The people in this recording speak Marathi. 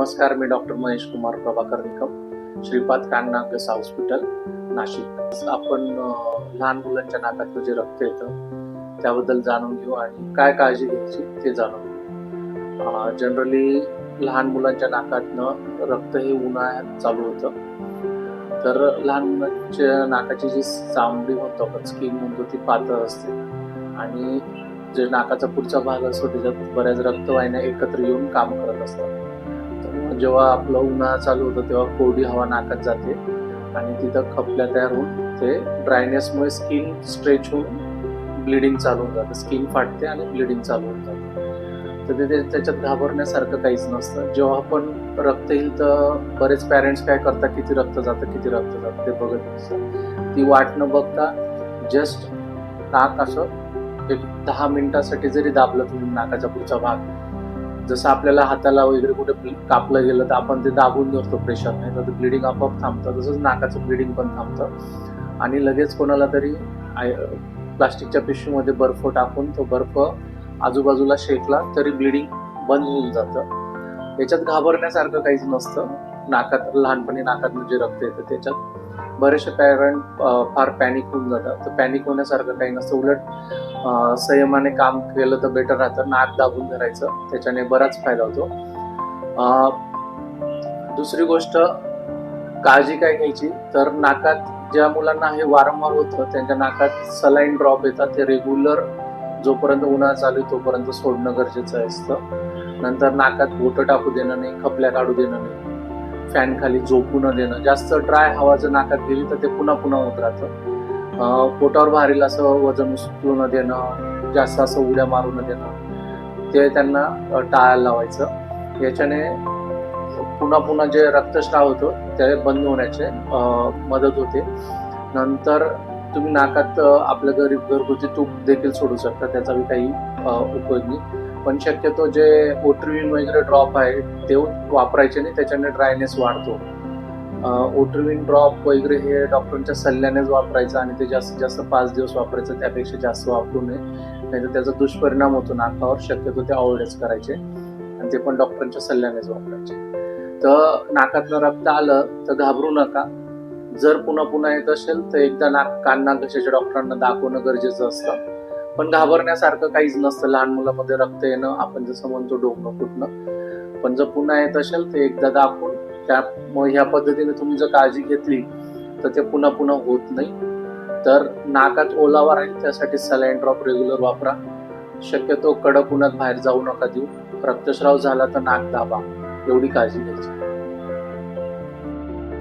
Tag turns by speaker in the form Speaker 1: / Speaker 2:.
Speaker 1: नमस्कार, मी डॉक्टर महेश कुमार प्रभाकर निकम, श्रीपाद कान नाक घसा हॉस्पिटल, नाशिक. आपण लहान मुलांच्या नाकातलं जे रक्त येतं त्याबद्दल जाणून घेऊ आणि काय काळजी घ्यायची ते जाणून घेऊ. जनरली लहान मुलांच्या नाकातनं रक्त हे उन्हाळ्यात चालू होतं. तर लहान मुलांच्या नाकाची जी चामडी म्हणतो आपण, स्किन म्हणतो, ती पातळ असते आणि जे नाकाचा पुढचा भाग असतो त्याच्यात बऱ्याच रक्तवाहिन्या एकत्र येऊन काम करत असतात. तर जेव्हा आपलं उन्हाळा चालू होतं तेव्हा कोरडी हवा नाकात जाते आणि तिथं खपल्या तयार होऊन ते ड्रायनेसमुळे स्किन स्ट्रेच होऊन ब्लिडिंग चालू होऊन जातं, स्किन फाटते आणि ब्लिडिंग चालू होऊन जाते. तर ते त्याच्यात घाबरण्यासारखं काहीच नसतं. जेव्हा आपण रक्त येईल तर बरेच पॅरेंट्स काय करतात, किती रक्त जातं ते बघत नसतात. ती वाट न बघता जस्ट नाक असं एक 10 मिनिटासाठी जरी दाबलं तुम्ही नाकाचा पुढचा भाग, जसं आपल्याला हाताला वगैरे कुठे कापलं गेलं तर आपण ते दाबून धरतो प्रेशर, नाही तर ब्लिडिंग आपोआप थांबतं. तसंच नाकाचं ब्लिडिंग पण थांबतं आणि लगेच कोणाला तरी प्लास्टिकच्या पिशवीमध्ये बर्फ टाकून तो बर्फ आजूबाजूला शेकला तरी ब्लिडिंग बंद होऊन जातं. याच्यात घाबरण्यासारखं काहीच नसतं. नाकात लहानपणी नाकातून जे रक्त येतं त्याच्यात बरेचसे पॅरेंट फार पॅनिक होऊन जातात. तर पॅनिक होण्यासारखं काही नसतं. उलट संयमाने काम केलं तर बेटर राहतं. नाक दाबून धरायचं, त्याच्याने बराच फायदा होतो. दुसरी गोष्ट काळजी काय घ्यायची, तर नाकात ज्या मुलांना हे वारंवार होतं त्यांच्या नाकात सलाईन ड्रॉप येतात. ते रेग्युलर जोपर्यंत उन्हाळा चालू आहे तोपर्यंत सोडणं गरजेचं असतं. नंतर नाकात बोटं टाकू देणं नाही, खपल्या काढू देणं नाही, फॅन खाली झोपू न देणं. जास्त ड्राय हवा जर नाकात गेली तर ते पुन्हा होत राहतं. पोटावर भारील असं वजन उचलू न देणं, जास्त असं उड्या मारू न देणं, ते त्यांना टाळायला लावायचं. याच्याने पुन्हा जे रक्तस्राव होतो ते बंद होण्याचे मदत होते. नंतर तुम्ही नाकात आपल्या घरगुती तूप देखील सोडू शकता, त्याचा काही उपयोग नाही. पण शक्यतो जे ओट्रिविन वगैरे ड्रॉप आहे ते वापरायचे नाही, त्याच्याने ड्रायनेस वाढतो. ओट्रिविन ड्रॉप वगैरे हे डॉक्टरांच्या सल्ल्यानेच वापरायचं आणि ते जास्तीत जास्त 5 दिवस वापरायचं, त्यापेक्षा जास्त वापरू नये, नाही तर त्याचा दुष्परिणाम होतो नाकावर. शक्यतो ते अवॉइडच करायचे आणि ते पण डॉक्टरांच्या सल्ल्यानेच वापरायचे. तर नाकातनं रक्त आलं तर घाबरू नका. जर पुन्हा येत असेल तर एकदा कान नाक घशाच्या डॉक्टरांना दाखवणं गरजेचं असतं. पण घाबरण्यासारखं काहीच नसतं. लहान मुलामध्ये रक्त येणं आपण जसं म्हणतो डोकणं फुटणं, पण जर पुन्हा येत असेल तर एकदा दाखवून ह्या पद्धतीने तुम्ही जर काळजी घेतली तर ते पुन्हा होत नाही. तर नाकात ओलावा राहील त्यासाठी सलाईन ड्रॉप रेग्युलर वापरा. शक्यतो कडक उन्हात बाहेर जाऊ नका देऊ. रक्तस्राव झाला तर नाक दाबा, एवढी काळजी घ्यायची.